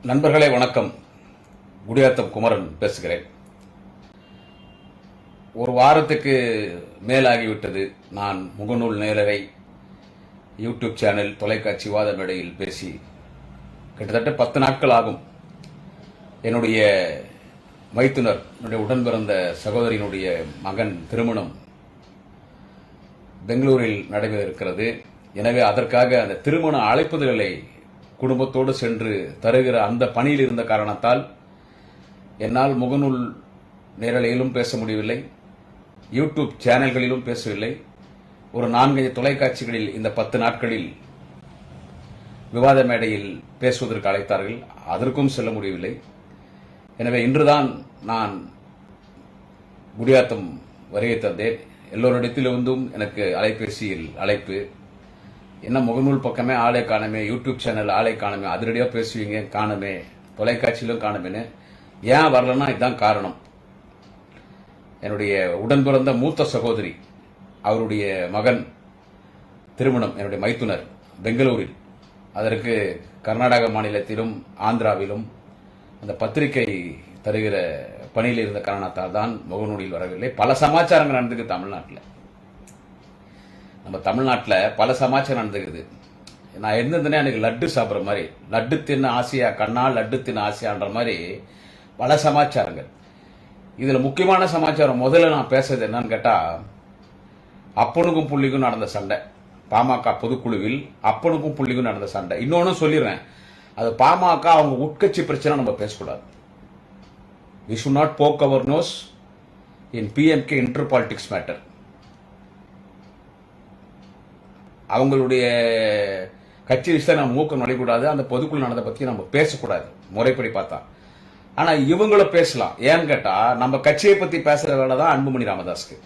நண்பர்களே வணக்கம். குடியாத்தம் குமரன் பேசுகிறேன். ஒரு வாரத்துக்கு மேலாகிவிட்டது நான் முகநூல் நேரலை, யூடியூப் சேனல், தொலைக்காட்சி விவாத மேடையில் பேசி கிட்டத்தட்ட 10 நாட்கள் ஆகும். என்னுடைய மைத்துனர், என்னுடைய உடன் பிறந்த சகோதரியினுடைய மகன் திருமணம் பெங்களூரில் நடைபெற இருக்கிறது. எனவே அதற்காக அந்த திருமண அழைப்புதல்களை குடும்பத்தோடு சென்று தருகிற அந்த பணியில் இருந்த காரணத்தால் என்னால் முகநூல் நேரலையிலும் பேச முடியவில்லை, யூடியூப் சேனல்களிலும் பேசவில்லை. ஒரு 4 தொலைக்காட்சிகளில் இந்த 10 நாட்களில் விவாத மேடையில் பேசுவதற்கு அழைத்தார்கள், அதற்கும் செல்ல முடியவில்லை. எனவே இன்றுதான் நான் குடியாத்தம் வருகை தந்தேன். எல்லோரிடத்திலிருந்தும் எனக்கு அலைபேசியில் அழைப்பு, என்ன முகநூல் பக்கமே ஆளை காணமே, யூடியூப் சேனல் ஆளை காணமே, அதிரடியாக பேசுவீங்க காணமே, தொலைக்காட்சியிலும் காணமேன்னு. ஏன் வரலன்னா இதுதான் காரணம். என்னுடைய உடன் பிறந்த மூத்த சகோதரி, அவருடைய மகன் திருமணம், என்னுடைய மைத்துனர் பெங்களூரில். அதற்கு கர்நாடக மாநிலத்திலும் ஆந்திராவிலும் அந்த பத்திரிகை தருகிற பணியில் இருந்த காரணத்தால் தான் முகநூலில் வரவில்லை. பல சமாச்சாரங்கள் நடந்துக்கு தமிழ்நாட்டில். நம்ம தமிழ்நாட்டில் பல சமாச்சாரம் நடந்துக்குது. நான் இருந்ததுன்னா எனக்கு லட்டு சாப்பிட்ற மாதிரி, லட்டு தின்னு ஆசையா கண்ணா, லட்டு தின்னு ஆசையான்ற மாதிரி பல சமாச்சாரங்கள். இதில் முக்கியமான சமாச்சாரம் முதல்ல நான் பேசுறது என்னன்னு கேட்டால், அப்பனுக்கும் புள்ளிக்கும் நடந்த சண்டை. பாமக பொதுக்குழுவில் அப்பனுக்கும் புள்ளிக்கும் நடந்த சண்டை. இன்னொன்னு சொல்லிடுறேன், அது பாமக அவங்க உட்கட்சி பிரச்சனை நம்ம பேசக்கூடாது. we should not poke our nose in PMK inter politics matter. அவங்களுடைய கட்சி விஷயத்தை நம்ம மூக்க நுழையக்கூடாது, அந்த பொதுக்குழு நடந்த பத்தி நம்ம பேசக்கூடாது முறைப்படி பார்த்தா. ஆனா இவங்கள பேசலாம். ஏன்னு கேட்டா, நம்ம கட்சியை பத்தி பேசுற வேலை தான் அன்புமணி ராமதாஸ்க்கு.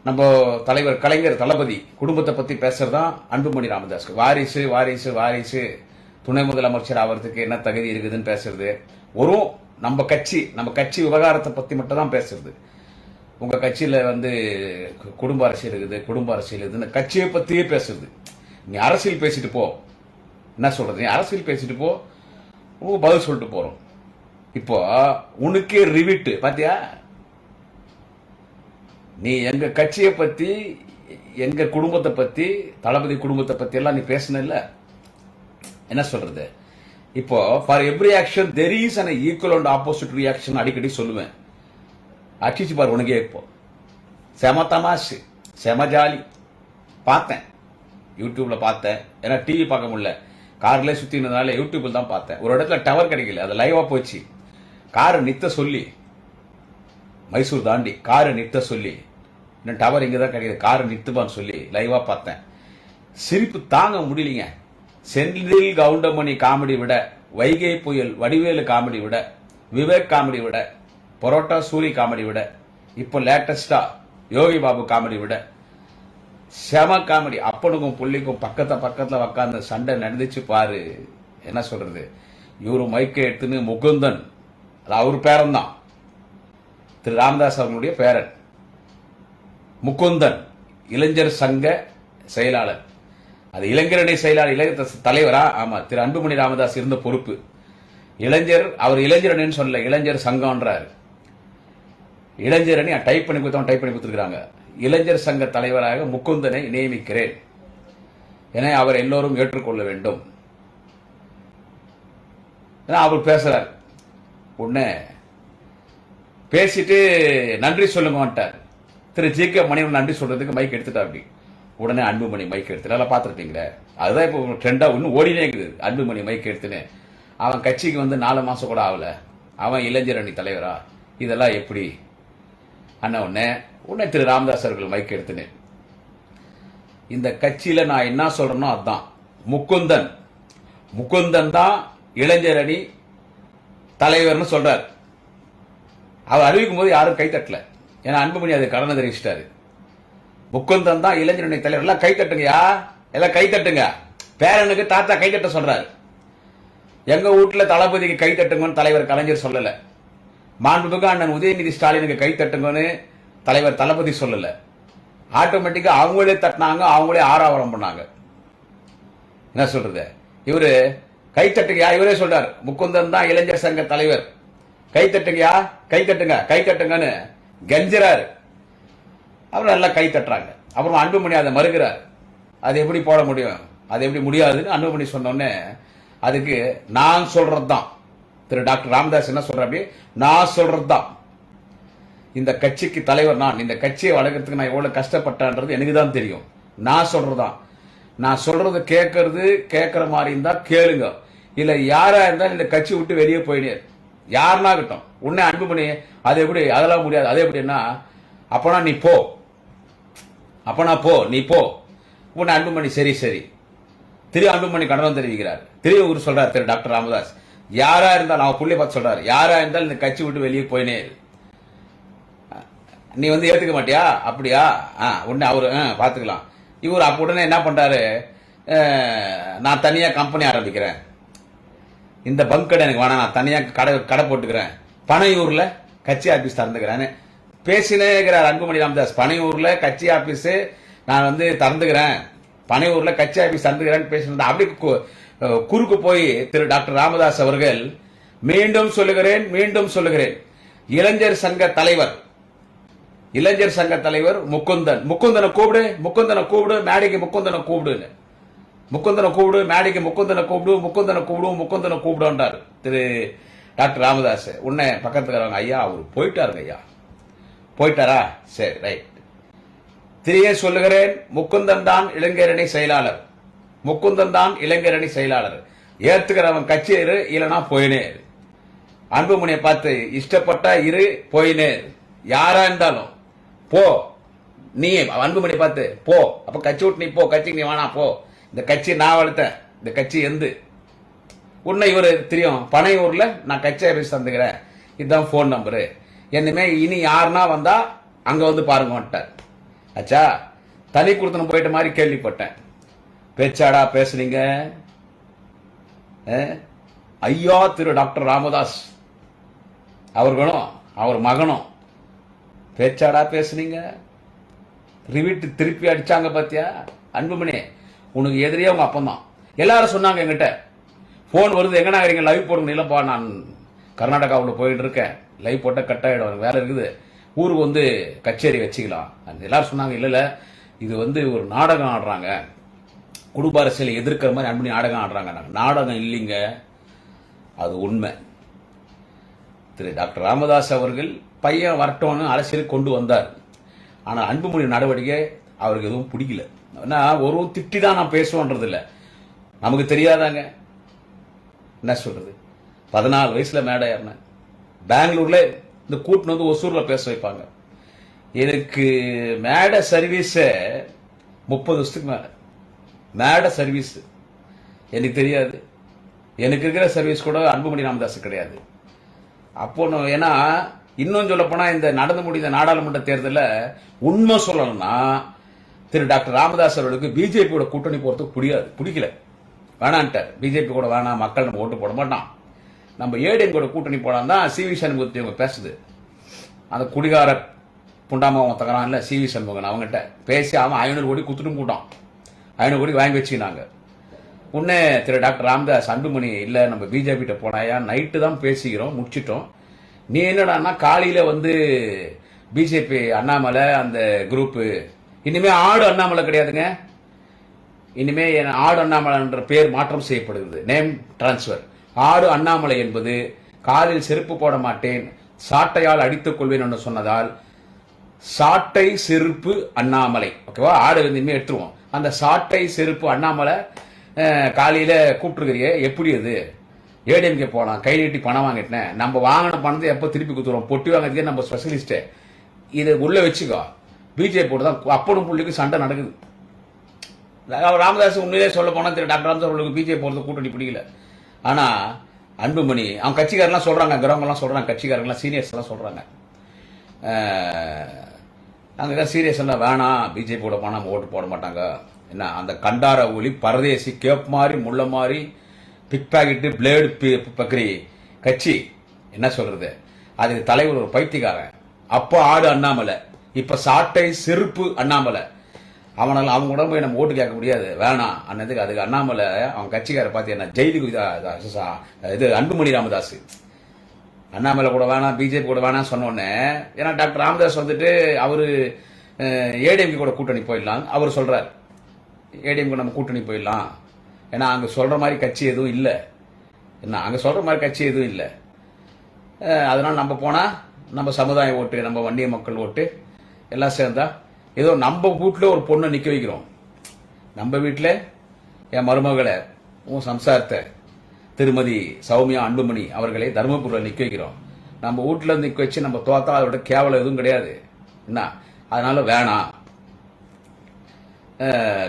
நம்ம தலைவர் கலைஞர் தளபதி குடும்பத்தை பத்தி பேசுறதுதான் அன்புமணி ராமதாஸ்க்கு. வாரிசு வாரிசு வாரிசு, துணை முதலமைச்சர் ஆகிறதுக்கு என்ன தகுதி இருக்குதுன்னு பேசுறது. ஒரு நம்ம கட்சி விவகாரத்தை பத்தி மட்டும் தான் பேசுறது. உங்க கட்சியில குடும்ப அரசியல் இருக்குது, குடும்ப அரசியல் இருக்குதுன்னு கட்சியை பத்தியே பேசுறது. நீ அரசியல் பேசிட்டு போ, என்ன சொல்றது, நீ அரசியல் பேசிட்டு போ, பதில் சொல்லிட்டு போறோம். இப்போ உனக்கே ரிவிட்டு பாத்தியா, நீ எங்க கட்சியை பத்தி, எங்க குடும்பத்தை பத்தி, தளபதி குடும்பத்தை பத்தி எல்லாம் நீ பேசணும் இல்ல. என்ன சொல்றது, இப்போ for every action there is an equal and opposite reaction அடிக்கடி சொல்லுவேன். அடிச்சு பாரு உனக்கே. இப்போ செம தமாஷு, செம ஜாலி. பார்த்தேன், யூடியூப்ல பார்த்தேன். ஏன்னா டிவி பார்க்க முடியல, கார்ல சுத்தினதுனால யூடியூப்ல தான் பார்த்தேன். ஒரு இடத்துல டவர் கிடைக்கல, அது லைவா போச்சு. காரை நிறுத்த சொல்லி, மைசூர் தாண்டி காரை நிறுத்த சொல்லி, இன்னும் டவர் இங்க தான் கிடைக்குது, காரை நிறுத்துப்பான்னு சொல்லி லைவா பார்த்தேன். சிரிப்பு தாங்க முடியலீங்க. செந்தில் கவுண்டமணி காமெடி விட, வைகை புயல் வடிவேலு காமெடி விட, விவேக் காமெடி விட, பரோட்டா சூரி காமெடி விட, இப்போ லேட்டஸ்டா யோகி பாபு காமெடி விட செம காமெடி. அப்பனுக்கும் புள்ளிக்கும் பக்கத்துல உட்கார்ந்து சண்டை நடந்துச்சு பாரு. என்ன சொல்றது, இவரு மைக்கை எடுத்துன்னு முகுந்தன், அது அவர் பேரன் தான், திரு ராமதாஸ் அவர்களுடைய பேரன் முகுந்தன், இளைஞர் சங்க செயலாளர். அது இளைஞரணி செயலாளர், இளைஞர் தலைவரா? ஆமா, திரு அன்புமணி ராமதாஸ் இருந்த பொறுப்பு இளைஞர். அவர் இளைஞரணின்னு சொல்லல, இளைஞர் சங்கம்ன்றாரு. இளைஞரணி டைப் பண்ணி கொடுத்துருக்காங்க. இளைஞர் சங்க தலைவராக முகுந்தனை நியமிக்கிறேன் என அவர் எல்லோரும் ஏற்றுக்கொள்ள வேண்டும். அவர் பேசுறார். உடனே பேசிட்டு நன்றி சொல்லுங்கட்டார். திரு ஜி.கே. மணிவன் நன்றி சொல்றதுக்கு மைக் எடுத்துட்டா. அப்படி உடனே அன்புமணி மைக் எடுத்து, நல்லா பாத்துருப்பீங்களே, அதுதான் இப்போ ட்ரெண்டா இன்னும் ஓடினே இருக்குது. அன்புமணி மைக் எடுத்துன்னு அவன் கட்சிக்கு 4 மாசம் கூட ஆகல, அவன் இளைஞர் அணி தலைவரா? இதெல்லாம் எப்படி அண்ணா? உடனே திரு ராமதாஸ் அவர்கள் மைக் எடுத்துன்னு, இந்த கட்சியில நான் என்ன சொல்றேனோ அதுதான். முகுந்தன் தான் இளைஞர் அணி தலைவர்னு சொல்றார். அவர் அறிவிக்கும் போது யாரும் கை தட்டல, ஏன்னா அன்புமணி அது கடனை தெரிவிச்சிட்டாரு. முகுந்தன் தான் இளைஞர் அணி தலைவர். எல்லாம் கை தட்டுங்கயா, எல்லாம் கை தட்டுங்க. பேரனுக்கு தாத்தா கை தட்ட சொல்றாரு. எங்க வீட்டுல தளபதிக்கு கை தட்டுங்கன்னு தலைவர் கலைஞர் சொல்லல. மாண்புமிகு அண்ணன் உதயநிதி ஸ்டாலினுக்கு கை தட்டுங்கன்னு தலைவர் தளபதி சொல்லல. ஆட்டோமேட்டிக்கா அவங்களே தட்டினாங்க, அவங்களே ஆரவாரம் பண்ணாங்க. என்ன சொல்றது, இவரு கை தட்டுங்கயா, இவரே சொல்றார், முகுந்தன் தான் இளைஞர் சங்க தலைவர், கை தட்டுங்கயா, கை தட்டுங்க, கை தட்டுங்கன்னு கெஞ்சுறாரு. அப்புறம் நல்லா கை தட்டுறாங்க. அப்புறம் அன்புமணி அதை மறுக்கிறார். அது எப்படி போட முடியும், அது எப்படி முடியாதுன்னு அன்புமணி சொன்னோடனே, அதுக்கு நான் சொல்றதுதான் திரு டாக்டர் ராமதாஸ் என்ன சொல்றாரு, நான் சொல்றதுதான், இந்த கட்சிக்கு தலைவர் நான், இந்த கட்சியை வளர்க்கறதுக்கு நான் எவ்வளவு கஷ்டப்பட்டேன்றது எனக்கு தான் தெரியும், நான் சொல்றதுதான், நான் சொல்றது கேட்கற மாதிரி இருந்தா கேளுங்க, இல்ல யாரா இருந்தாலும் இந்த கட்சி விட்டு வெளியே போயிடு, யாருன்னா இருக்கட்டும். உன்னை அன்புமணி அது எப்படி, அதெல்லாம் முடியாது, அது எப்படின்னா, அப்பனா நீ போ, அப்பனா போ, நீ போ. உன்னை அன்புமணி சரி சரி திரு அன்புமணி கண்டனம் தெரிவிக்கிறார். திரு ஊர் சொல்றார் திரு டாக்டர் ராமதாஸ், யாரா இருந்தாலும் அவன் புள்ளி பார்த்து சொல்றாரு, யாரா இருந்தாலும் இந்த கட்சி விட்டு வெளியே போயினே, நீ வந்து ஏத்துக்க மாட்டியா, அப்படியா, உடனே அவரு பாத்துக்கலாம். இவர் அப்ப உடனே என்ன பண்றாரு, நான் தனியா கம்பெனி ஆரம்பிக்கிறேன், இந்த பங்க் கடை எனக்கு வேணாம், நான் தனியா கடை போட்டுக்கிறேன், பனையூர்ல கட்சி ஆபீஸ் திறந்துக்கிறேன்னு பேசினே இருக்கிறார் அன்புமணி ராமதாஸ். பனையூர்ல கட்சி ஆபீஸ் நான் வந்து திறந்துக்கிறேன், பனையூர்ல கட்சி ஆபீஸ் திறந்துக்கிறேன்னு பேசினது. அப்படி குறுக்கு போய் திரு டாக்டர் ராமதாஸ் அவர்கள் மீண்டும் சொல்லுகிறேன், இளைஞர் சங்க தலைவர் முகுந்தனை கூப்பிடு மேடைக்கு, முகுந்தனை கூப்பிடு மேடைக்கு, முகுந்தனை கூப்பிடுன்றார் திரு டாக்டர் ராமதாஸ். உன்னை பக்கத்துக்கு ஐயா அவர் போயிட்டாருங்க, ஐயா போயிட்டாரா, சரி ரைட். திரியே சொல்லுகிறேன், முகுந்தன் தான் இளைஞரணி செயலாளர், ஏத்துக்கிறவன் கட்சி இரு, இல்லனா போயினே. அன்புமணியை பார்த்து இஷ்டப்பட்டா இரு, போயினே, யாரா இருந்தாலும் போ. நீ அன்புமணி பார்த்து போ, அப்ப கட்சி விட்டு நீ போ, கட்சிக்கு நீ வேணா போ, இந்த கட்சி நான் வளர்த்தேன், இந்த கட்சி எந்த உன்னை இவரு தெரியும், பனையூர்ல நான் கட்சி ஆபீஸ் தந்துக்கிறேன், இதுதான் போன் நம்பரு, என்னமே இனி யாருன்னா வந்தா அங்க வந்து பாருங்க. அச்சா தனி கொடுத்தன போயிட்ட மாதிரி கேள்விப்பட்டேன், பேச்சாடா பேசுனீங்க ஐயா திரு டாக்டர் ராமதாஸ் அவர்களும் அவர் மகனும், பேச்சாடா பேசுனீங்க, ரிவிட்டு திருப்பி அடிச்சாங்க பாத்தியா. அன்புமணி உனக்கு எதிரியே உங்க அப்பந்தான். எல்லாரும் சொன்னாங்க என்கிட்ட, போன் வருது, எங்கனா இருக்கீங்க, லைவ் போடுங்க, இல்லப்பா நான் கர்நாடகாவில் போயிட்டு இருக்கேன், லைவ் போட்ட கட் ஆயிடும், வேலை இருக்குது, ஊருக்கு வந்து கச்சேரி வச்சுக்கலாம். எல்லாரும் சொன்னாங்க, இல்ல இது வந்து ஒரு நாடகம் ஆடுறாங்க, குடும்ப அரசியலை எதிர்க்கிற மாதிரி அன்புமணி நாடகம் ஆடுறாங்க. நாடகம் இல்லைங்க, அது உண்மை. திரு டாக்டர் ராமதாஸ் அவர்கள் பையன் வரட்டோன்னு அரசியல் கொண்டு வந்தார். ஆனால் அன்புமணி நடவடிக்கை அவருக்கு எதுவும் பிடிக்கல. ஏன்னா ஒரு திட்டி தான் நான் பேசுவோன்றது இல்லை, நமக்கு தெரியாதாங்க என்ன சொல்றது. 14 வயசுல மேடை ஏறினேன், பெங்களூர்ல இந்த கூட்டின்னு வந்து ஒசூர்ல பேச வைப்பாங்க. எனக்கு மேடை சர்வீஸ் 30 வருஷத்துக்கு மேல மேடை சர்வீஸ் எனக்கு தெரியாது. எனக்கு இருக்கிற சர்வீஸ் கூட அன்புமணி ராமதாஸ் கிடையாது. அப்போ ஏன்னா இன்னும் சொல்ல போனா இந்த நடந்து முடிந்த நாடாளுமன்ற தேர்தலில் உண்மை சொல்லணும்னா திரு டாக்டர் ராமதாஸ் அவர்களுக்கு பிஜேபியோட கூட்டணி போறதுக்கு பிடிக்கல, வேணான்ட்டார். பிஜேபி கூட வேணாம், மக்கள் நம்ம ஓட்டு போட மாட்டான், நம்ம ஏடிஎம் கூட கூட்டணி போடாம தான் சிவி சண்முகத்தை அவங்க பேசுது. அந்த குடிகார புண்டாமாவன் தகரான் இல்ல சிவி சண்முகன், அவங்ககிட்ட பேசி அவன் 500 கோடி குத்துட்டும் கூட்டான், 500 கோடி வாங்கி வச்சுக்கினாங்க. உடனே திரு டாக்டர் ராமதாஸ் அன்புமணி இல்ல நம்ம பிஜேபி கிட்ட போனாயா, நைட்டு தான் பேசிக்கிறோம் முடிச்சிட்டோம், நீ என்னடான்னா காலையில வந்து பிஜேபி அண்ணாமலை அந்த குரூப், இனிமே ஆடு அண்ணாமலை கிடையாதுங்க, இனிமே ஆடு அண்ணாமலை என்ற பெயர் மாற்றம் செய்யப்படுகிறது, நேம் டிரான்ஸ்பர். ஆடு அண்ணாமலை என்பது காலில் செருப்பு போட மாட்டேன், சாட்டையால் அடித்துக் கொள்வேன் என்று சொன்னதால் சாட்டை செருப்பு அண்ணாமலை, ஓகேவா, ஆடு இனிமே எடுத்துருவோம். அந்த சாட்டை செருப்பு அண்ணாமலை காலையில கூப்பிட்டுருக்கிறிய, எப்படி அது ஏடிஎம்கே போலாம், கை நீட்டி பணம் வாங்கிட்டேன், நம்ம வாங்கின பணத்தை எப்போ திருப்பி கொடுத்துருவோம், பொட்டி வாங்கிறதுக்கே நம்ம ஸ்பெஷலிஸ்ட், இதை உள்ள வச்சுக்கோ. பிஜேபி தான் அப்பனும் புள்ளிக்கு சண்டை நடக்குது. ராமதாஸ் உண்மையிலே சொல்ல போனா திரு டாக்டர் ராமதாஸ் அவர்களுக்கு பிஜேபி போறது கூட்டணி பிடிக்கல. ஆனா அன்புமணி அவங்க கட்சிக்காரெல்லாம் சொல்றாங்க, கிரகங்கள்லாம் சொல்றாங்க, கட்சிக்காரங்களாம் சீனியர்ஸ் எல்லாம் சொல்றாங்க, அங்க சீரியஸ் எல்லாம் வேணாம், பிஜேபியோட போனா ஓட்டு போட மாட்டாங்க. என்ன அந்த கண்டார ஒளி பரதேசி கேப் மாதிரி முள்ள மாதிரி பிக் பாக்கெட்டு பிளேடு பக்கரி கட்சி என்ன சொல்றது, அதுக்கு தலைவர் ஒரு பைத்தியக்காரன். அப்போ ஆடு அண்ணாமலை, இப்ப சாட்டை செருப்பு அண்ணாமலை. அவனால அவங்க கூட போய் நம்ம ஓட்டு கேட்க முடியாது, வேணாம் அன்னதுக்கு. அதுக்கு அண்ணாமலை அவன் கட்சிக்கார பார்த்து என்ன ஜெயிலுக்கு இது அன்புமணி ராமதாஸ் அண்ணாமலை கூட வேணாம், பிஜேபி கூட வேணாம் சொன்னோடனே, ஏன்னா டாக்டர் ராமதாஸ் வந்துட்டு அவரு ஏடிஎம்கே கூட கூட்டணி போயிடலாம் அவர் சொல்றாரு. ஏடிஎம்கே நம்ம கூட்டணி போயிடலாம், ஏன்னா அங்க சொல்ற மாதிரி கட்சி எதுவும் இல்லை, என்ன அங்க சொல்ற மாதிரி கட்சி எதுவும் இல்லை, அதனால நம்ம போனா நம்ம சமுதாய ஓட்டு, நம்ம வண்டிய மக்கள் ஓட்டு எல்லாம் சேர்ந்தா ஏதோ நம்ம வீட்டுல ஒரு பொண்ணை நிக்க வைக்கிறோம். நம்ம வீட்டுல என் மருமகளை உன் சம்சாரத்தை திருமதி சௌமியா அன்புமணி அவர்களை தர்மபுரியில் நிக்க வைக்கிறோம். நம்ம வீட்டுல நிக்க வச்சு நம்ம தோத்தா அதோட கேவலம் எதுவும் கிடையாது, என்ன அதனால வேணாம்,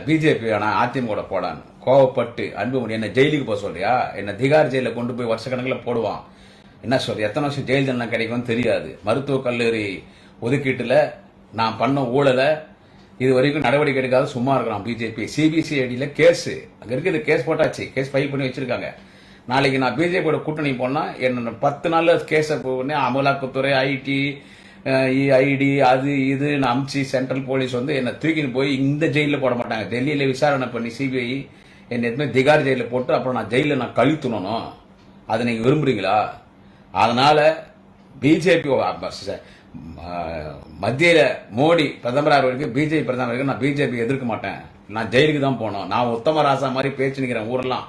பிஜேபி வேணாம், அதிமுக போடான்னு கோவப்பட்டு அன்புமணி என்ன ஜெயிலுக்கு போக சொல்றியா, என்ன திகார் ஜெயில கொண்டு போய் வருஷக்கணக்கில் போடுவான், என்ன சொல்ற, எத்தனை வருஷம் ஜெயில் தண்டனை கிடைக்கும்னு தெரியாது. மருத்துவக் கல்லூரி ஒதுக்கீட்டுல நான் பண்ண ஊழலை இது வரைக்கும் நடவடிக்கை எடுக்காத சும்மா இருக்கிறான் பிஜேபி. சிபிசிஐடியில கேஸ் அங்க இருக்குது, கேஸ் போட்டாச்சு, கேஸ் ஃபைல் பண்ணி வச்சிருக்காங்க. நாளைக்கு நான் பிஜேபியோட கூட்டணி போனா என்ன 10 நாள்ல கேஸ அமலாக்கத்துறை, ஐடி, ஐடி அது இதுன்னு அமிச்சு சென்ட்ரல் போலீஸ் வந்து என்ன தூக்கின்னு போய் இந்த ஜெயில போட மாட்டாங்க. டெல்லியில விசாரணை பண்ணி சிபிஐ என்ன எதுவுமே திகார் ஜெயில போட்டு அப்புறம் நான் ஜெயில நான் கழித்துணும். அதை நீங்க விரும்புறீங்களா? அதனால பிஜேபி மத்தியில மோடி பிரதமராக வரைக்கும் பிஜேபி பிரதமர் வரைக்கும் நான் பிஜேபி எதிர்க்க மாட்டேன், நான் ஜெயிலுக்கு தான் போனோம். நான் உத்தம ராசா மாதிரி பேச்சு நிக்கிறேன் ஊரெல்லாம்.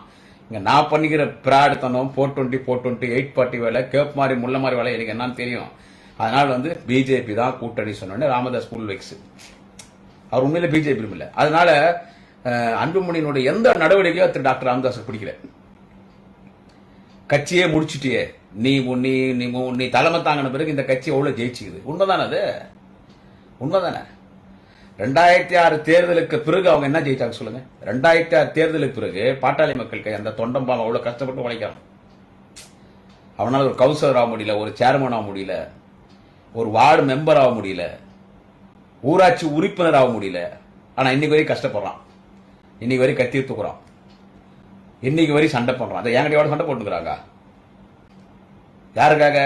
இங்க நான் பண்ணிக்கிற பிராடுத்தனம் 420 420 840 வேலை, கேப் மாதிரி முள்ள மாதிரி வேலை எனக்கு என்னன்னு தெரியும். அதனால வந்து பிஜேபி தான் கூட்டணி சொன்னோடனே ராமதாஸ் புல் வெக்ஸ், அவர் உண்மையில பிஜேபி இல்லை. அதனால அன்புமணியினுடைய எந்த நடவடிக்கையோ திரு டாக்டர் ராமதாஸ் பிடிக்கல. கட்சியே முடிச்சுட்டியே, நீ நீ நீ தலைமை தாங்கின பிறகு இந்த கட்சி எவ்வளவு ஜெயிச்சுக்குது, உண்மைதானே? அது உண்மைதானே? 2006 தேர்தலுக்கு பிறகு அவங்க என்ன ஜெயிச்சாங்க சொல்லுங்க? 2006 தேர்தலுக்கு பிறகு பாட்டாளி மக்கள் அந்த தொண்டம்பாவம் அவ்வளவு கஷ்டப்பட்டு உழைக்கிறான். அவனால ஒரு கவுன்சிலர் ஆக முடியல, ஒரு சேர்மன் ஆக முடியல, ஒரு வார்டு மெம்பர் ஆக முடியல, ஊராட்சி உறுப்பினர் ஆக முடியல. ஆனா இன்னைக்கு வரை கஷ்டப்படுறான், இன்னைக்கு வரை கத்தி தூக்குறான், இன்னைக்கு வரை சண்டை பண்றான். அதை என்கிட்ட சண்டை போட்டுக்கிறாங்க. யாருக்காக?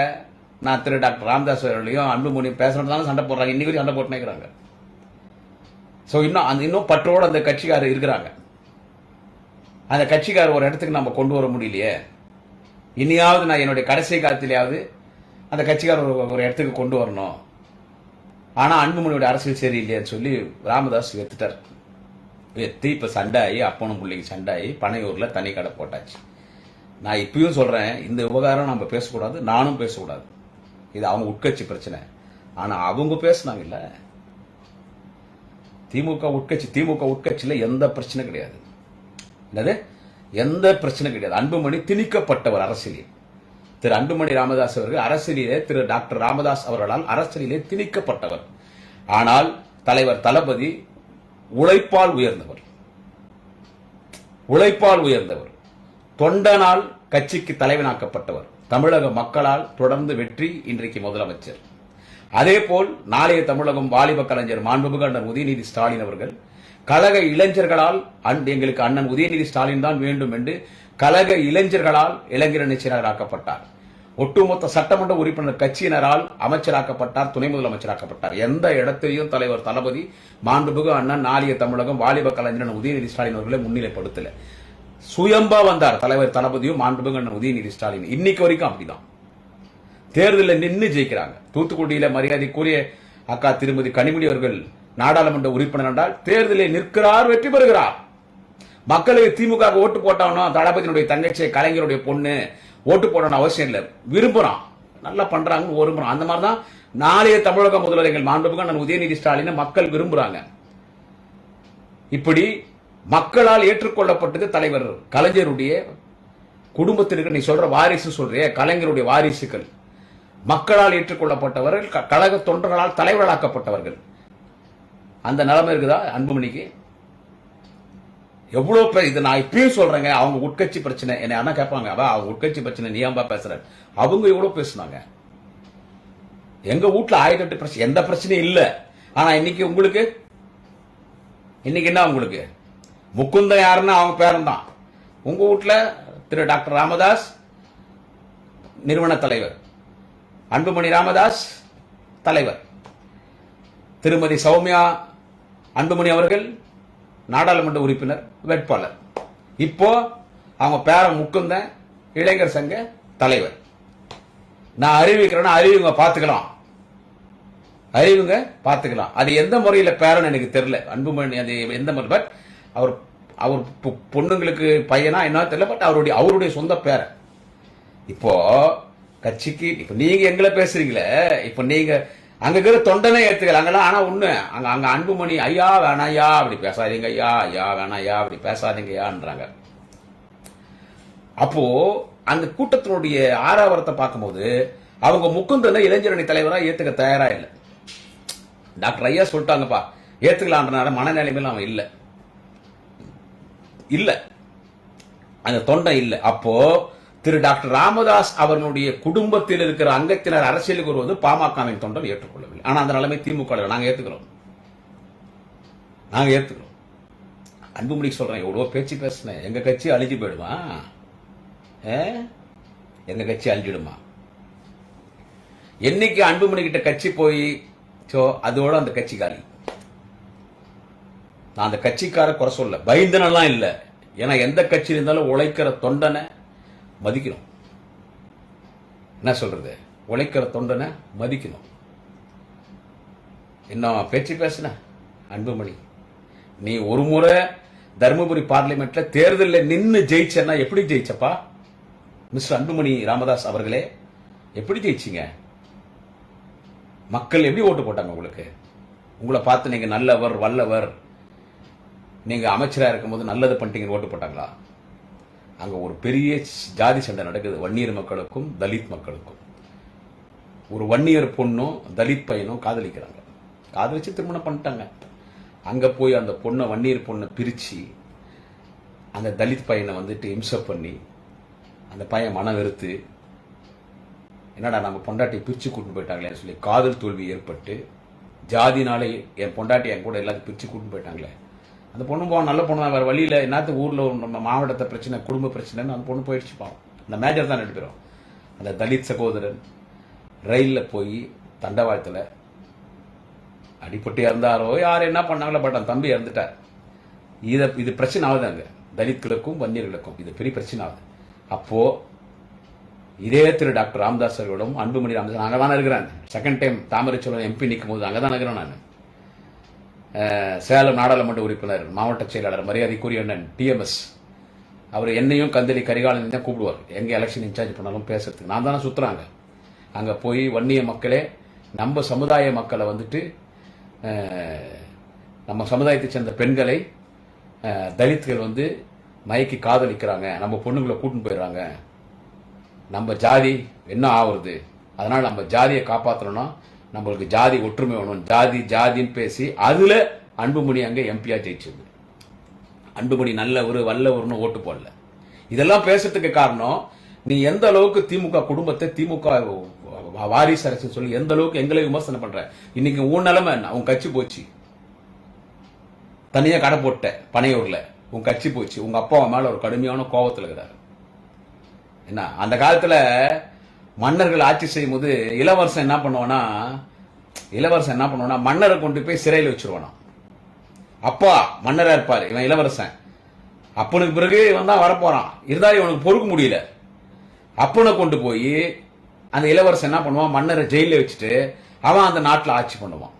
நான் திரு டாக்டர் ராமதாஸ் அவர்களையும் அன்புமணியும் பேசுறதுனால சண்டை போடுறாங்க, இன்னைக்கு வரை சண்டை போட்டு நிற்கிறாங்க. சோ இன்னும் பற்றோடு அந்த கட்சிக்காரர் இருக்கிறாங்க. அந்த கட்சிக்காரர் ஒரு இடத்துக்கு நம்ம கொண்டு வர முடியலையே, இனியாவது நான் என்னுடைய கடைசி காலத்திலேயாவது அந்த கட்சிக்காரர் ஒரு இடத்துக்கு கொண்டு வரணும். ஆனா அன்புமணியோட அரசியல் சரியில்லைன்னு சொல்லி ராமதாஸ் வெத்துட்டார். வெத்தி இப்ப சண்டாயி, அப்பனும் பிள்ளைக்கு சண்டாயி பனையூர்ல தனி கடை போட்டாச்சு. நான் இப்பயும் சொல்றேன், இந்த விவகாரம் நம்ம பேசக்கூடாது, நானும் பேசக்கூடாது, இது அவங்க உட்கட்சி பிரச்சனை. ஆனா அவங்க பேசினாங்க இல்ல, திமுக உட்கட்சியில எந்த பிரச்சனை கிடையாது. என்னது? எந்த பிரச்சனை கிடையாது. அன்புமணி திணிக்கப்பட்டவர் அரசியலில். திரு அன்புமணி ராமதாஸ் அவர்கள் அரசியலிலே திரு டாக்டர் ராமதாஸ் அவர்களால் அரசியலிலே திணிக்கப்பட்டவர். ஆனால் தலைவர் தளபதி உழைப்பால் உயர்ந்தவர், தொண்டனால் கட்சிக்கு தலைவனாக்கப்பட்டவர், தமிழக மக்களால் தொடர்ந்து வெற்றி, இன்றைக்கு முதலமைச்சர். அதேபோல் நாளைய தமிழகம் வாலிப கலைஞர் மாண்புமிகு அண்ணன் உதயநிதி ஸ்டாலின் அவர்கள் கழக இளைஞர்களால் எங்களுக்கு அண்ணன் உதயநிதி ஸ்டாலின் தான் வேண்டும் என்று கழக இளைஞர்களால் இளைஞரணி செயலராக்கப்பட்டார். ஒட்டுமொத்த சட்டமன்ற உறுப்பினர் கட்சியினரால் அமைச்சராக்கப்பட்டார், துணை முதலமைச்சராக்கப்பட்டார். எந்த இடத்தையும் தலைவர் தளபதி மாண்புமிகு அண்ணன் நாளைய தமிழகம் வாலிப கலைஞர் உதயநிதி ஸ்டாலின் அவர்களை முன்னிலைப்படுத்தல. சுயம்பா வந்தார் தலைவர் தளபதியும் மாண்புமிகு அண்ணன் உதயநிதி ஸ்டாலின். இன்னைக்கு வரைக்கும் அப்படிதான் தேர்தலில் நின்று ஜெயிக்கிறாங்க. தூத்துக்குடியில மரியாதைக்குரிய அக்கா திருமதி கனிமொழி அவர்கள் நாடாளுமன்ற உறுப்பினர் என்றால் தேர்தலில் நிற்கிறார், வெற்றி பெறுகிறார். மக்களுக்கு திமுக ஓட்டு போட்டவனோ தளபதியினுடைய தங்கச்சி கலைஞருடைய பொண்ணு ஓட்டு போடணும் அவசியம் இல்லை, விரும்புறான், நல்லா பண்றாங்கன்னு விரும்புறான். அந்த மாதிரிதான் நாளைய தமிழக முதல்வர்கள் மாண்புமிகு அண்ணன் உதயநிதி ஸ்டாலின் மக்கள் விரும்புறாங்க. இப்படி மக்களால் ஏற்றுக்கொள்ளப்பட்டது தலைவர் கலைஞருடைய குடும்பத்திற்கு. நீ சொல்ற வாரிசு சொல்றிய கலைஞருடைய வாரிசுகள் மக்களால் ஏற்றுக்கொள்ளப்பட்டவர்கள், கழக தொண்டர்களால் தலைவர்களாக்கப்பட்டவர்கள். அந்த நிலைமை இருக்குதா அன்புமணிக்கு? எவ்வளவு பேர் இது நான் இப்பயும் சொல்றேங்க. அவங்க உட்கட்சி பிரச்சனை என்ன அண்ணா கேட்பாங்க, அவங்க உட்கட்சி பிரச்சனை நீ ஏன்பா பேசுற? அவங்க எவ்வளவு பேசுனாங்க. எங்க வீட்டுல 1008 பிரச்சனை, எந்த பிரச்சனையும் இல்ல. ஆனா இன்னைக்கு உங்களுக்கு என்ன? உங்களுக்கு முகுந்தன் யாருன்னா அவங்க பேரன் தான். உங்க வீட்டுல திரு டாக்டர் ராமதாஸ் நிறுவன தலைவர், அன்புமணி ராமதாஸ் தலைவர், திருமதி சௌமியா அன்புமணி அவர்கள் நாடாளுமன்ற உறுப்பினர் வேட்பாளர். இப்போ அவங்க பேரன் முக்குந்தன் இளைஞர் சங்க தலைவர். நான் அறிவிக்கிறேன்னா அறிவுங்க பாத்துக்கலாம். அது எந்த முறையில பேரன் எனக்கு தெரியல, அன்புமணி அது எந்த முறை. பட் அவர் அவர் பொண்ணுங்களுக்கு பையனா என்ன தெரியல. பட் அவருடைய சொந்த பேரன். இப்போ கட்சிக்கு இப்ப நீங்க எங்களை பேசுறீங்களே, இப்ப நீங்க அங்க இருக்கிற தொண்டனை ஏத்துக்கல அங்கெல்லாம். ஆனா ஒண்ணு அங்க அன்புமணி ஐயா வேணாயா அப்படி பேசாதீங்க, ஐயா வேணாயா அப்படி பேசாதீங்க ஐயான்றாங்க. அப்போ அந்த கூட்டத்தினுடைய ஆறாவரத்தை பார்க்கும்போது அவங்க முக்குந்தனை இளைஞரணி தலைவரா ஏத்துக்க தயாரா இல்லை. டாக்டர் ஐயா சொல்லிட்டாங்கப்பா ஏத்துக்கலான்ற மனநிலைமையில அவன் இல்ல அந்த தொண்டை இல்ல. அப்போ திரு டாக்டர் ராமதாஸ் அவர்களுடைய குடும்பத்தில் இருக்கிற அங்கத்தினர் அரசியலுக்கு வருவது பாமகவின் தொண்டர் ஏற்றுக்கொள்ளவில்லை. ஆனா அந்த நிலைமை திமுக நாங்க ஏத்துக்கிறோம். அன்புமணி சொல்றேன், எவ்வளவு பேச்சு பேசினேன், எங்க கட்சி அழிஞ்சு போயிடுமா? எங்க கட்சி அழிஞ்சிடுமா? என்னைக்கு அன்புமணி கிட்ட கட்சி போய் அதோட அந்த கட்சி காலி. நான் அந்த கட்சிக்கார குறை சொல்ல, பயந்தனெல்லாம் இல்ல. ஏன்னா எந்த கட்சியில் இருந்தாலும் உழைக்கிற தொண்டனை மதிக்கணும். என்ன சொல்றது, உழைக்கிற தொண்டனை மதிக்கணும். என்ன பேச்சு பேசுன அன்புமணி, நீ ஒரு முறை தருமபுரி பார்லிமெண்ட்ல தேர்தலில் நின்று ஜெயிச்சனா எப்படி ஜெயிச்சப்பா? மிஸ்டர் அன்புமணி ராமதாஸ் அவர்களே, எப்படி ஜெயிச்சீங்க? மக்கள் எப்படி ஓட்டு போட்டாங்க உங்களுக்கு? உங்களை பார்த்து நீங்க நல்லவர் வல்லவர், நீங்க அமைச்சரா இருக்கும்போது நல்லது பண்ணிட்டீங்க ஓட்டு போட்டாங்களா? அங்க ஒரு பெரிய ஜாதி சண்டை நடக்குது, வன்னியர் மக்களுக்கும் தலித் மக்களுக்கும். ஒரு வன்னியர் பொண்ணும் தலித் பையனும் காதலிக்கிறாங்க, காதலிச்சு திருமணம் பண்ணிட்டாங்க. அங்க போய் அந்த பொண்ணை வன்னியர் பொண்ணை பிரிச்சு அந்த தலித் பையனை வந்துட்டு இம்சை பண்ணி அந்த பையன் மன வெறுத்து, என்னடா நம்ம பொண்டாட்டி பிரிச்சு கூட்டு போயிட்டாங்களே சொல்லி காதல் தோல்வி ஏற்பட்டு, ஜாதினாலே என் பொண்டாட்டி என் கூட எல்லாத்தையும் பிரிச்சு கூட்டு போயிட்டாங்களே. அந்த பொண்ணு போன நல்ல பொண்ணு தான், வேற வழியில என்னத்து ஊர்ல நம்ம மாவட்டத்தை பிரச்சனை குடும்ப பிரச்சனைன்னு அந்த பொண்ணு போயிடுச்சு பாவம். அந்த மேஜர் தான் எடுக்கிறோம். அந்த தலித் சகோதரன் ரயில்ல போய் தண்டவாளத்துல அடிப்பட்டு இறந்தாரோ யார் என்ன பண்ணாங்களோ, பட் அந்த தம்பி இறந்துட்டார். இது பிரச்சனை ஆகுது அங்க தலித்களுக்கும் வன்னியர்களுக்கும், இது பெரிய பிரச்சனை ஆகுது. அப்போ இதே திரு டாக்டர் ராமதாஸ் அவர்களும் அன்புமணி ராமதாஸ் அங்கதான் இருக்கிறேன். செகண்ட் டைம் தாமரைச்செல்வன் எம்பி நிற்கும் போது அங்கதான் இருக்கிறேன் நான். சேலம் நாடாளுமன்ற உறுப்பினர் மாவட்ட செயலாளர் மரியாதைக்குரிய அண்ணன் டிஎம்எஸ் அவர் என்னையும் கந்தளி கரிகாலன் தான் கூப்பிடுவார். எங்க எலெக்ஷன் இன்சார்ஜ் பண்ணாலும் பேசுறதுக்கு நான் தானே சுத்துறாங்க. அங்க போய் வன்னிய மக்களே, நம்ம சமுதாய மக்களை வந்துட்டு நம்ம சமுதாயத்தை சேர்ந்த பெண்களை தலித்கள் வந்து மயக்கி காதலிக்கிறாங்க, நம்ம பொண்ணுங்களை கூட்டின்னு போயிடுறாங்க, நம்ம ஜாதி என்ன ஆகுறது, அதனால நம்ம ஜாதியை காப்பாற்றணும்னா நம்மளுக்கு ஜாதி ஒற்றுமை வேணும், ஜாதின்னு பேசி அதுல அன்புமணி அங்க எம்பியா ஜெயிச்சது. அன்புமணி நல்லவர் வல்லவர்னு ஓட்டு போடல. இதெல்லாம் பேசுறதுக்கு காரணம், நீ எந்த அளவுக்கு திமுக குடும்பத்தை திமுக வாரிசு அரசு சொல்லி எந்த அளவுக்கு எங்களை விமர்சனம் பண்ற. இன்னைக்கு உன் நிலைமை என்ன? உன் கட்சி போச்சு, தனியா கடை போட்ட பனையூர்ல உன் கட்சி போச்சு. உங்க அப்பா மேல ஒரு கடுமையான கோபத்தில் இருக்கிறார். என்ன அந்த காலத்துல மன்னர்கள் ஆட்சி செய்யும் போது இளவரசன் என்ன பண்ணுவானா மன்னரை கொண்டு போய் சிறையில் வச்சிருவானா. அப்பா மன்னரா இருப்பாரு, இவன் இளவரசன். அப்பனுக்கு பிறகு இவன் தான் வரப்போறான், இருந்தாலும் இவனுக்கு பொறுக்க முடியல. அப்பனை கொண்டு போய் அந்த இளவரசன் என்ன பண்ணுவான், மன்னரை ஜெயில வச்சுட்டு அவன் அந்த நாட்டில் ஆட்சி பண்ணுவான்.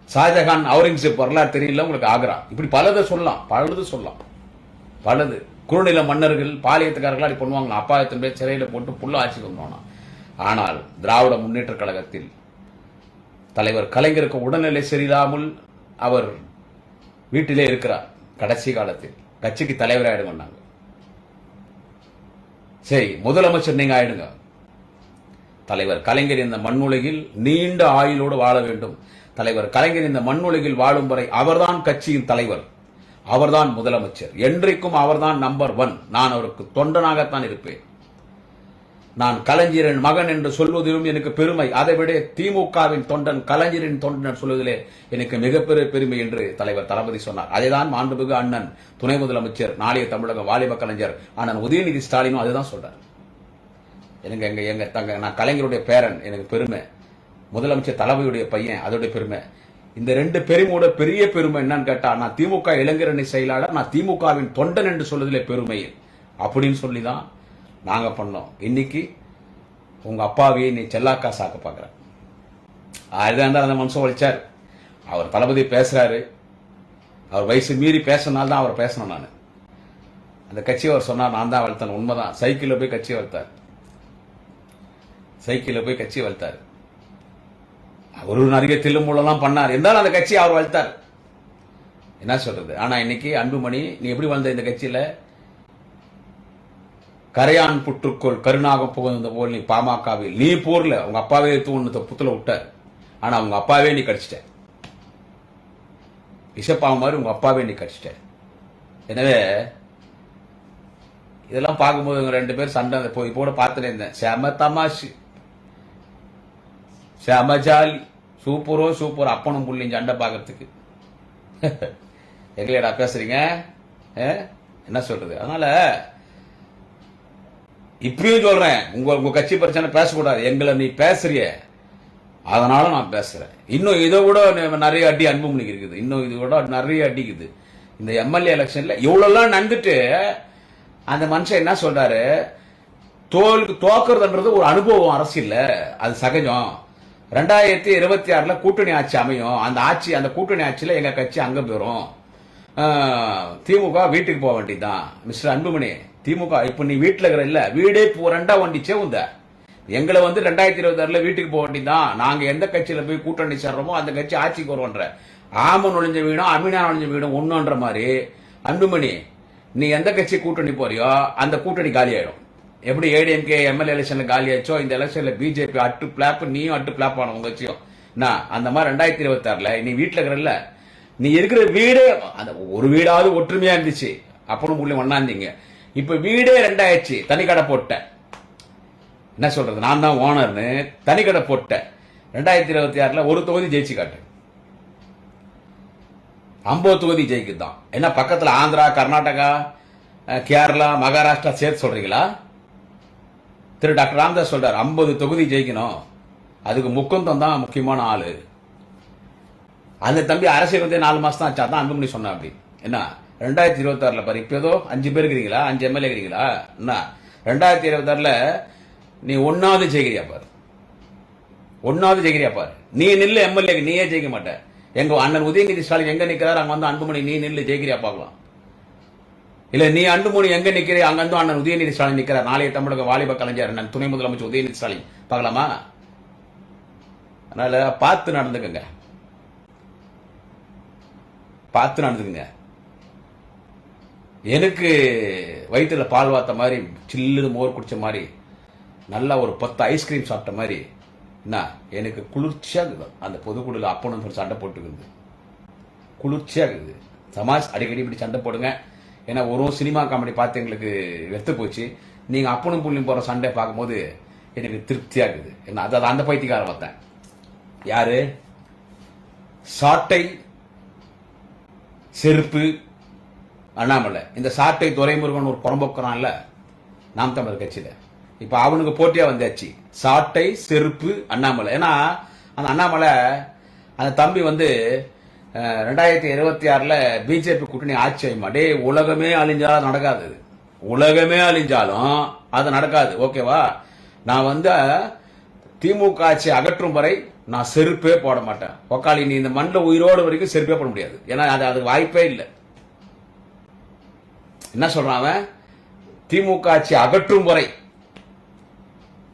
ஷாஜகான் அவுரங்கசீப் வரலாறு தெரியல உங்களுக்கு, ஆக்ரா, இப்படி பலது சொல்லலாம். குறுநில மன்னர்கள் பாளையத்துக்காரர்கள் அப்படி பண்ணுவாங்க. அப்பாயத்தின் பேர் சிறையில போட்டு புல்ல ஆட்சி பண்ணுவானா. ஆனால் திராவிட முன்னேற்ற கழகத்தில் தலைவர் கலைஞருக்கு உடல்நிலை சரியில்லாமல் அவர் வீட்டிலே இருக்கிறார். கடைசி காலத்தில் கட்சிக்கு தலைவர் ஆயிடுங்க. சரி, முதலமைச்சர் நீங்க ஆயிடுங்க. தலைவர் கலைஞர் இந்த மண்ணுலகில் நீண்ட ஆயுளோடு வாழ வேண்டும். தலைவர் கலைஞர் இந்த மண்ணுலகில் வாழும் வரை அவர்தான் கட்சியின் தலைவர், அவர்தான் முதலமைச்சர், என்றைக்கும் அவர்தான் நம்பர் 1. நான் அவருக்கு தொண்டனாகத்தான் இருப்பேன். நான் கலைஞரின் மகன் என்று சொல்வதிலும் எனக்கு பெருமை. அதைவிட திமுகவின் தொண்டன் கலைஞரின் தொண்டன் சொல்வதிலே எனக்கு மிகப்பெரிய பெருமை என்று தலைவர் தளபதி சொன்னார். அதைதான் மாண்புமிகு அண்ணன் துணை முதலமைச்சர் நாளைய தமிழக வாலிப கலைஞர் அண்ணன் உதயநிதி ஸ்டாலினும் அதுதான் சொல்றார். நான் கலைஞருடைய பேரன், எனக்கு பெருமை. முதலமைச்சர் தளபதியுடைய பையன், அதோடைய பெருமை. இந்த ரெண்டு பெருமையோட பெரிய பெருமை என்னன்னு கேட்டா, நான் திமுக இளைஞரணி செயலாளர், நான் திமுகவின் தொண்டன் என்று சொல்றதுல பெருமை அப்படின்னு சொல்லி தான் நாங்க பண்ணோம். இன்னைக்கு உங்க அப்பாவையே நீ செல்லாக்கா சாக்க பாக்குற. அதுதான் அந்த மனுஷன் வலிச்சார். அவர் தளபதி பேசுறாரு, அவர் வயசு மீறி பேசினால்தான் தான் அவர் பேசணும். நான் அந்த கட்சியை அவர் சொன்னார், நான் தான் வளர்த்தேன். உண்மைதான். சைக்கிளில் போய் கட்சியை வளர்த்தார், சைக்கிளில் போய் கட்சியை வளர்த்தார். அவரு நிறைய தில்லுமுள்ளெல்லாம் பண்ணார், இருந்தாலும் அந்த கட்சியை அவர் வளர்த்தார். என்ன சொல்றது? ஆனா இன்னைக்கு அன்புமணி, நீ எப்படி வளர்ந்த இந்த கட்சியில? கரையான் புற்றுக்குள் கருணாகம் புகுந்த போல் நீ பாமகவில் நீ போர்ல உங்க அப்பாவே தூணு புத்துல விட்டார். ஆனா உங்க அப்பாவே நீ கடிச்சிட்ட, விஷப்பாவ மாதிரி உங்க அப்பாவே நீ கடிச்சிட்ட. எனவே இதெல்லாம் பார்க்கும்போது இவங்க ரெண்டு பேரும் சண்டை போய் போட பார்த்துட்டு இருந்தேன். செம தமாஷு, செம ஜாலி, சூப்பரோ சூப்பர். அப்பனும் புள்ளியும் சண்டை பார்க்கறதுக்கு எங்களையடா பேசுறீங்க? என்ன சொல்றது? அதனால இப்பயும் சொல்றேன், உங்க கட்சி பிரச்சனை பேசக்கூடாது. எங்களை நீ பேசுறிய, அதனால நான் பேசுறேன். இன்னும் இதை விட நிறைய அடி அன்புமணிக்கு இருக்குது, இன்னும் இது விட நிறைய அடிக்குது. இந்த எம்எல்ஏ எலெக்ஷன்ல இவ்வளவு நடந்துட்டு அந்த மனுஷன் என்ன சொல்றாரு, தோக்குறதுன்றது ஒரு அனுபவம் அரசியல்ல, அது சகஜம். 2026 கூட்டணி ஆட்சி அமையும், அந்த ஆட்சி, அந்த கூட்டணி ஆட்சியில எங்க கட்சி அங்க போயிரும், திமுக வீட்டுக்கு போக வேண்டியதுதான். மிஸ்டர் அன்புமணி, திமுக இப்ப நீ வீட்டுல இருக்கிற இல்ல, வீடே ரெண்டா வண்டிச்சே உந்த எங்களை 2026 வீட்டுக்கு போக வேண்டியதுதான். நாங்க எந்த கட்சியில போய் கூட்டணி சேர்றோமோ அந்த கட்சி ஆட்சிக்கு வருவோன்ற. ஆம நுழைஞ்ச வீடும் அமீனா நுழைஞ்ச வீடும் ஒண்ணுன்ற மாதிரி அன்புமணி, நீ எந்த கட்சி கூட்டணி போறியோ அந்த கூட்டணி காலி ஆயிடும். எப்படி ஏடிஎம்கே எம்எல்ஏ எலெக்ஷன்ல காலி ஆயிடுச்சோ, இந்த எலெக்ஷன்ல பிஜேபி அட்டு பிளாப், நீயும் அட்டு பிளாப் ஆன உங்க கட்சியும். அந்த மாதிரி 2026 நீ வீட்டுல இருக்கிற, நீ இருக்கிற வீடு அந்த ஒரு வீடாவது ஒற்றுமையா இருந்துச்சு, அப்புறம் உள்ள ஒண்ணாந்தீங்க. இப்ப வீடே ரெண்டாயிடுச்சு, தனிக்கடை போட்ட. என்ன சொல்றது? நான் தான் ஓனர்னு தனிக்கடை போட்ட. 2026 ஒரு தொகுதி ஜெயிச்சு காட்டு, 50 தொகுதி ஜெயிக்குதான். என்ன பக்கத்துல ஆந்திரா, கர்நாடகா, கேரளா, மகாராஷ்டிரா சேர்த்து சொல்றீங்களா? திரு டாக்டர் ராமதாஸ் சொல்றாரு 50 தொகுதி ஜெயிக்கணும், அதுக்கு முக்குந்தம் தான் முக்கியமான ஆளு. அந்த தம்பி அரசியல் வந்து 4 மாசம் தான் ஆச்சா தான் அன்புமணி சொன்னா. அப்படி என்ன 2026 பாரு, இப்ப ஏதோ 5 பேர் இருக்கிறீங்களா, 5 எம்எல்ஏ இருக்கிறீங்களா? என்ன 2026 நீ ஒன்னாவது ஜெயிக்கிறியா பாரு, ஒன்னாவது ஜெயிக்கிறியா பாரு. நீ நில்லு எம்எல்ஏ, நீயே ஜெயிக்க மாட்ட. எங்க அண்ணன் உதயநிதி ஸ்டாலின் எங்க நிக்கிறாரு, அங்க வந்து அன்புமணி நீ நில்லு ஜெயிக்கிறியா பாக்கலாம். இல்ல நீ அன்புமணி எங்க நிக்கிறே, அங்க வந்து அண்ணன் உதயநிதி ஸ்டாலின் நிக்கிறார். நாளைய தமிழக வாலிப கலைஞர் அண்ணன் துணை முதலமைச்சர் உதயநிதி ஸ்டாலின் பார்க்கலாமா? அதனால பார்த்து நடந்துக்கங்க, பார்த்து நடந்துக்குங்க. எனக்கு வயிற்றுல பால் வாத்த மாதிரி, சில்லுன்னு மோர் குடிச்ச மாதிரி, நல்லா ஒரு 10 ஐஸ்கிரீம் சாப்பிட்ட மாதிரி, என்ன எனக்கு குளிர்ச்சியா இருக்குது. அந்த பொதுக்குழுல அப்பனும் சொல்லி சண்டை போட்டுக்குது, குளிர்ச்சியா இருக்குது. சமாஜ் அடிக்கடி இப்படி சண்டை போடுங்க. ஏன்னா ஒரு சினிமா காமெடி பார்த்து எங்களுக்கு வெத்து போச்சு. நீங்க அப்பனும் புள்ளியும் போற சண்டை பார்க்கும்போது எனக்கு திருப்தியா இருக்குது. என்ன அதாவது அந்த பைத்தியக்கார பார்த்தேன். யாரு? சாட்டை செருப்பு அண்ணாமலை. இந்த சாட்டை துரைமுருகன் ஒரு புறம்போக்குறான்ல நாம் தமிழர் கட்சியில, இப்ப அவனுக்கு போட்டியா வந்தாச்சு. சாட்டை செருப்பு அண்ணாமலை. ஏன்னா அந்த அண்ணாமலை அந்த தம்பி வந்து 2026 பிஜேபி கூட்டணி ஆட்சி ஆயுமா. டே உலகமே அழிஞ்சாலும் நடக்காது, உலகமே அழிஞ்சாலும் அது நடக்காது. ஓகேவா? நான் வந்து திமுக ஆட்சி அகற்றும் வரை நான் செருப்பே போட மாட்டேன். ஒக்காளி நீ இந்த மண்ணில் உயிரோடு வரைக்கும் செருப்பே போட முடியாது. ஏன்னா அது வாய்ப்பே இல்லை. என்ன சொல்றான் அவன்? திமுக ஆட்சி அகற்றும் வரை,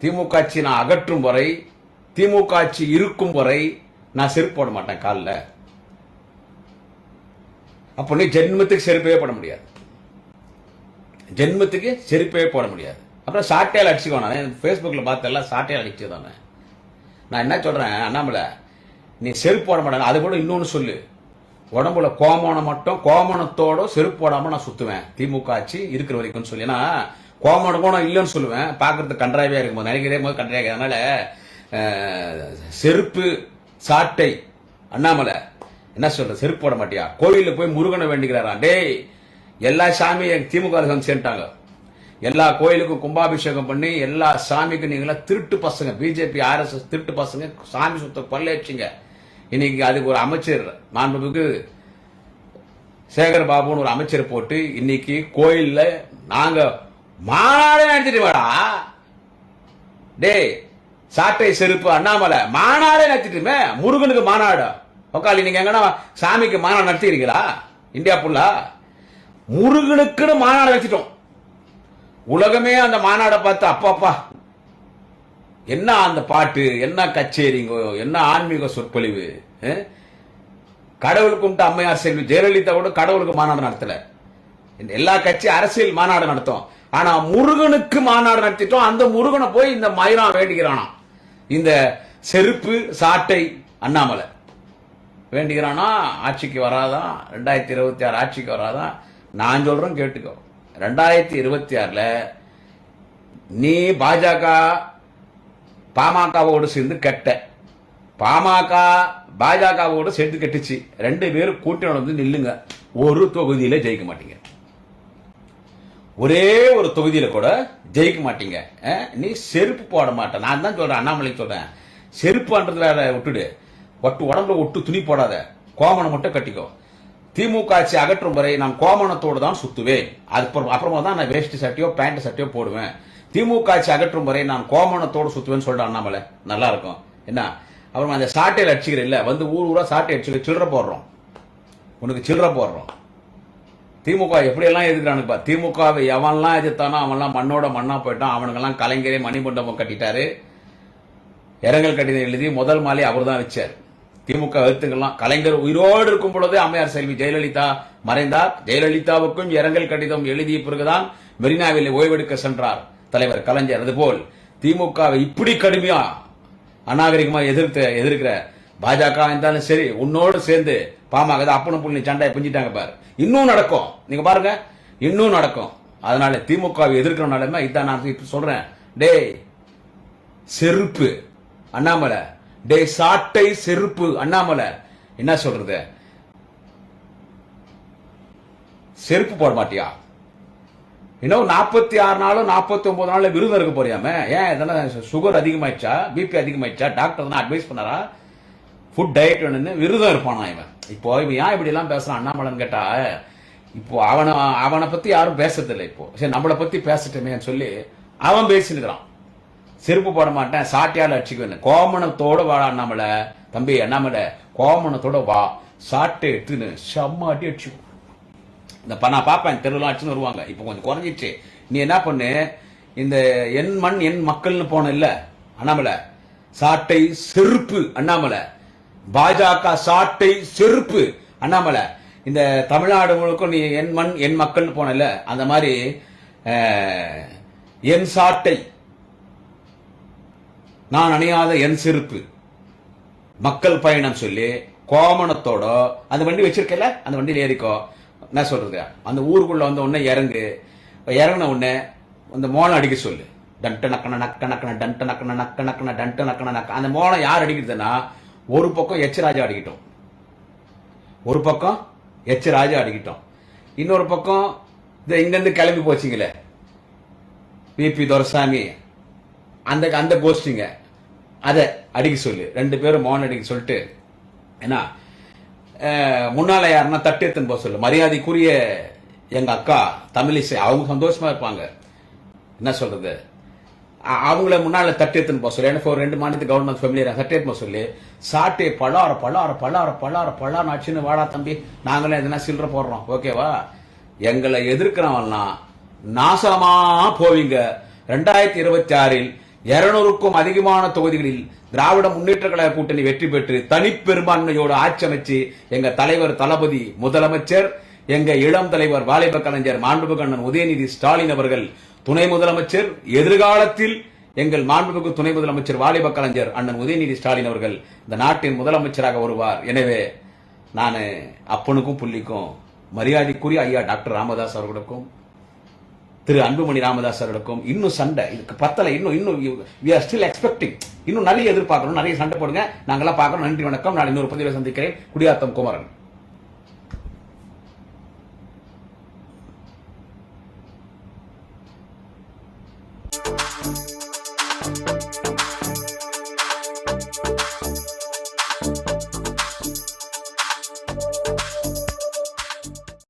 திமுக ஆட்சி நான் அகற்றும் வரை, திமுக ஆட்சி இருக்கும் வரை நான் செருப்பு போட மாட்டேன் காலில். அப்போ நீ ஜென்மத்துக்கு செருப்பே போட முடியாது, ஜென்மத்துக்கு செருப்பே போட முடியாது. அப்புறம் சாட்டையால் அடிச்சுக்கோணும். ஃபேஸ்புக்ல பார்த்து எல்லாம் சாட்டையால் அடிச்சுதானே. நான் என்ன சொல்றேன், அண்ணாமலை நீ செருப்பு போட மாட்டேன். அது கூட இன்னொன்னு சொல்லு, உடம்புல கோமணம் மட்டும், கோமணத்தோட செருப்பு போடாம நான் சுத்துவேன் திமுக ஆட்சி இருக்கிற வரைக்கும் சொல்லி. ஏன்னா கோமணம் கூட இல்லைன்னு சொல்லுவேன், பாக்குறதுக்கு கன்றாவியா இருக்கும்போது, நினைக்கிறே போது கன்றாவியா. அதனால செருப்பு சாட்டை. அண்ணாமலை என்ன சொல்ற, செருப்பு போட மாட்டியா? கோயில போய் முருகனை வேண்டிக்கிறாரா? டேய் எல்லா சாமியும் திமுக சேர்ந்துட்டாங்க. எல்லா கோயிலுக்கும் கும்பாபிஷேகம் பண்ணி எல்லா சாமிக்கும் நீங்களா திருட்டு பசங்க, பிஜேபி RSS திருட்டு பசங்க, சாமி சுத்த கொள்ளையடிச்சிங்க. இன்னைக்கு அதுக்கு ஒரு அமைச்சர் மாண்புமிகு சேகர் பாபுன்னு ஒரு அமைச்சர் போட்டு இன்னைக்கு கோயில்ல நாங்க மாநாடு நடத்திட்டு வாடா டே சாட்டை செருப்பு அண்ணாமலை மாநாடே நடத்திட்டுமே முருகனுக்கு மாநாடு உக்காளி நீங்க எங்கன்னா சாமிக்கு மாநாடு நடத்திக்கிறீங்களா இந்தியா புல்லா முருகனுக்குன்னு மாநாடு நடத்திட்டோம் உலகமே அந்த மாநாடை பார்த்து அப்பாப்பா என்ன அந்த பாட்டு என்ன கச்சேரிங்க என்ன ஆன்மீக சொற்பொழிவு கடவுள் கும்பிட்டு அம்மையார் செல்வி ஜெயலலிதா கூட கடவுளுக்கு மாநாடு நடத்தல எல்லா கட்சி அரசியல் மாநாடு நடத்தும் ஆனா முருகனுக்கு மாநாடு நடத்திட்டோம் அந்த முருகனை போய் இந்த மயிரா வேண்டிக்கிறானா இந்த செருப்பு சாட்டை அண்ணாமலை வேண்டிக்கிறானா ஆட்சிக்கு வராதான் 2026 ஆட்சிக்கு வராதான் நான் சொல்றேன் கேட்டுக்கோ 2026ல நீ பாஜக பாமகவோடு சேர்ந்து கெட்ட பாமக பாஜகவோடு சேர்ந்து கெட்டுச்சு 2 பேரும் கூட்டணி வந்து நில்லுங்க ஒரு தொகுதியில ஜெயிக்க மாட்டீங்க ஒரே ஒரு தொகுதியில கூட ஜெயிக்க மாட்டீங்க நீ செருப்பு போட மாட்ட நான் தான் சொல்றேன் அண்ணாமலை சொல்றேன் செருப்புன்றதுல விட்டுடு ஒட்டு உடம்புல ஒட்டு துணி போடாத கோமணம் மட்டும் கட்டிக்கோ திமுக ஆட்சி அகற்றும் வரை நான் கோமணத்தோடு தான் சுத்துவேன் அப்புறமா தான் நான் வேஷ்டி சட்டையோ பேண்ட் சட்டையோ போடுவேன் திமுக ஆட்சி அகற்றும் வரை நான் கோமணத்தோடு சுத்துவேன்னு சொல்றேன் அண்ணாமலை நல்லா இருக்கும் என்ன அப்புறமா அந்த சாட்டையில் அடிச்சுக்கிற இல்ல வந்து ஊர் ஊரா சாட்டை அடிச்சுக்க சில்லற போடுறோம் உனக்கு சில்லற போடுறோம் திமுக எப்படி எல்லாம் எதிர்க்கிறானுப்பா திமுகவை எவன்லாம் எதிர்த்தானோ அவன்லாம் மண்ணோட மண்ணா போயிட்டான் அவனுக்கெல்லாம் கலைஞரே மணிமண்டபம் கட்டிட்டாரு இரங்கல் கடிதம் எழுதி முதல் மாலை அவர் தான் வச்சார் திமுக எழுத்துக்கெல்லாம் கலைஞர் உயிரோடு இருக்கும் பொழுது அம்மையார் செல்வி ஜெயலலிதா மறைந்தார் ஜெயலலிதாவுக்கும் இரங்கல் கடிதம் எழுதிய பிறகுதான் மெரினாவில் ஓய்வெடுக்க சென்றார் தலைவர் கலைஞர் அதுபோல் திமுகவை இப்படி கடுமையா அநாகரிகமா எதிர்க்கிற பாஜக இருந்தாலும் சரி உன்னோடு சேர்ந்து பாமக அப்பனும் புள்ளி சண்டையை பிஞ்சிட்டாங்க பாரு இன்னும் நடக்கும் நீங்க பாருங்க இன்னும் நடக்கும் அதனால திமுகவை எதிர்க்கிற நிலைமை இதான் நான் இப்ப சொல்றேன் டே செருப்பு அண்ணாமலை டே சாட்டை செருப்பு அண்ணாமலை என்ன சொல்றது செருப்பு போட மாட்டியா இன்னும் 46 நாளும் 49 நாள்ல விருதம் இருக்க போறியாம ஏன் இதெல்லாம் சுகர் அதிகமாயிடுச்சா பிபி அதிகமாயிடுச்சா டாக்டர் தான் அட்வைஸ் பண்ணாரா ஃபுட் டயட் வேணும்னு விருதம் இருப்பானா இவன் இப்போ இவன் ஏன் இப்படி எல்லாம் பேசுறான் அண்ணாமலைன்னு கேட்டா இப்போ அவனை பத்தி யாரும் பேசுறதில்லை இப்போ சரி நம்மளை பத்தி பேசட்டுமே சொல்லி அவன் பேசினுக்கிறான் செருப்பு போட மாட்டேன் சாட்டையால அடிச்சுக்குவேன் கோமணத்தோட வா அண்ணாமலை தம்பி அண்ணாமலை கோமணத்தோட வா சாட்டை எடுத்துன்னு செம்மாட்டி அடிச்சுக்கும் இந்த நான் பாப்பேன் தெருலாம் அடிச்சுன்னு வருவாங்க இப்ப கொஞ்சம் குறைஞ்சிச்சு நீ என்ன பண்ணு இந்த என் மண் என் மக்கள்னு போன இல்ல அண்ணாமலை சாட்டை செருப்பு அண்ணாமலை பாஜக சாட்டை செருப்பு அண்ணாமலை இந்த தமிழ்நாடு முழுக்கும் நீ என் மண் என் மக்கள்னு போன இல்ல அந்த மாதிரி என் சாட்டை நான் அணியாத என் செருப்பு மக்கள் பயணம் சொல்லி கோமணத்தோட அந்த வண்டி வச்சிருக்கல அந்த வண்டியில் ஏறிக்கோ என்ன சொல்றது அந்த ஊருக்குள்ள வந்து உடனே இறங்கின உடனே அந்த மோளம் அடிக்க சொல்லு டன்ட்டு நக்கன நக்க நக்கன டன்ட்டு நக்கன நக்க நக்கன டன்ட்டு நக்கன நக்க அந்த மோளம் யார் அடிக்கிறதுன்னா ஒரு பக்கம் ராஜா அடிக்கிட்டோம் ஒரு பக்கம் ராஜா அடிக்கிட்டோம் இன்னொரு பக்கம் இங்கிருந்து கிளம்பி போச்சுங்களே பிபி துரைசாமி அந்த கோஷ்டிங்க அதை அடிக்க சொல்லு 2 பேரும் மௌனம் அடிக்க சொல்லிட்டு என்ன முன்னால யாருன்னா தட்டு எடுத்துன்னு போக சொல்லு மரியாதைக்குரிய எங்க அக்கா தமிழிசை அவங்க சந்தோஷமா இருப்பாங்க என்ன சொல்றது அவங்கள முன்னால தட்டு எடுத்துன்னு போக சொல்லு எனக்கு ஒரு 2 மாநிலத்து கவர்மெண்ட் ஃபேமிலியா தட்டு எடுத்து சொல்லி சாட்டை பலார ஆச்சுன்னு வாடா தம்பி நாங்களும் எதனா சில்லற போடுறோம் ஓகேவா எங்களை எதிர்க்கிறவன்லாம் நாசமா போவீங்க 2026 200க்கும் அதிகமான தொகுதிகளில் திராவிட முன்னேற்ற கழக கூட்டணி வெற்றி பெற்று தனிப்பெரும்பான்மையோடு ஆட்சி அமைச்சு எங்க தலைவர் தளபதி முதலமைச்சர் எங்க இளம் தலைவர் வாலிப கலைஞர் மாண்புமிகு அண்ணன் உதயநிதி ஸ்டாலின் அவர்கள் துணை முதலமைச்சர் எதிர்காலத்தில் எங்கள் மாண்புமிகு துணை முதலமைச்சர் வாலிப கலைஞர் அண்ணன் உதயநிதி ஸ்டாலின் அவர்கள் இந்த நாட்டின் முதலமைச்சராக வருவார் எனவே நான் அப்பனுக்கும் புள்ளிக்கும் மரியாதைக்குரிய ஐயா டாக்டர் ராமதாஸ் அவர்களுக்கும் திரு அன்புமணி ராமதாஸ் அவர்களுக்கும் இன்னும் சண்டை இதுக்கு பத்தல இன்னும் we are still expecting இன்னும் நிறைய எதிர்பார்க்கணும் நிறைய சண்டை போடுங்க நாங்கெல்லாம் பார்க்கணும் நன்றி வணக்கம் நான் இன்னொரு பதிவில் சந்திக்கிறேன் குடியாத்தம் குமரன்